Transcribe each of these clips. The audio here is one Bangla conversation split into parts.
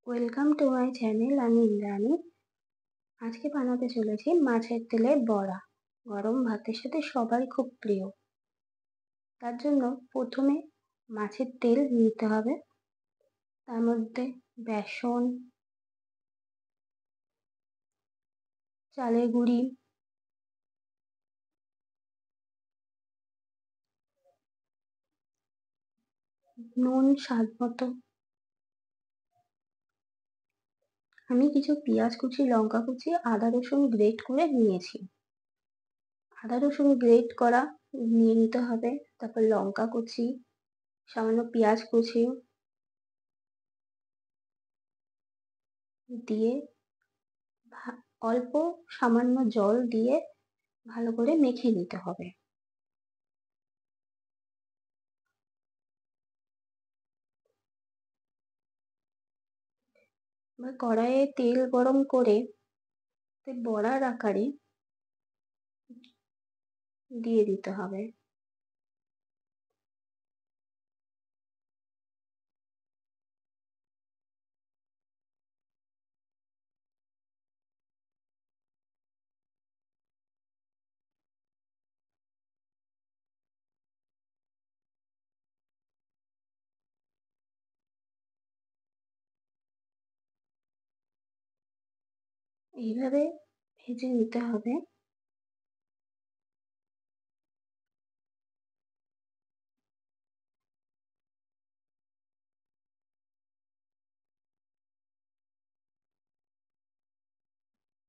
Welcome to my channel. আমি ইন্দ্রাণী। আজকে বানাতে চলেছি মাছের তেলের বড়া। গরম ভাতের সাথে সবারই খুব প্রিয়। তার জন্য প্রথমে মাছের তেল নিতে হবে। তার মধ্যে বেসন, চালের গুঁড়ি, নুন স্বাদ মতো। আমি কিছু পেঁয়াজ কুচি, লঙ্কা কুচি, আদা রসুন গ্রেট করে নিয়েছি। আদা রসুন গ্রেট করা নিয়ে নিতে হবে। তারপর লঙ্কা কুচি, সামান্য পেঁয়াজ কুচি দিয়ে অল্প সামান্য জল দিয়ে ভালো করে মেখে নিতে হবে। এবার কড়াইয়ে তেল গরম করে বড়ার আকারে দিয়ে দিতে হবে। এইভাবে ভেজে নিতে হবে।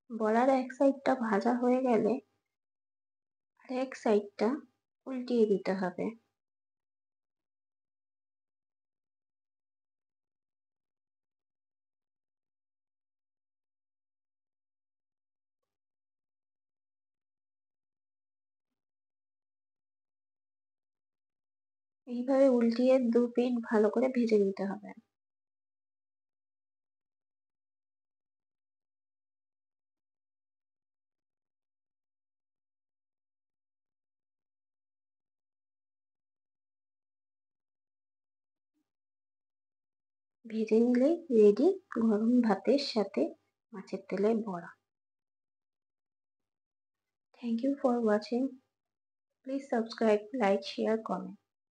বড়ার এক সাইডটা ভাজা হয়ে গেলে আর এক সাইডটা উল্টিয়ে দিতে হবে। এইভাবে উল্টিয়ে দু পিঠ ভালো করে ভেজে নিতে হবে। ভেজে নিলেই রেডি গরম ভাতের সাথে মাছের তেলের বড়া। Thank you for watching. Please subscribe, like, share, comment.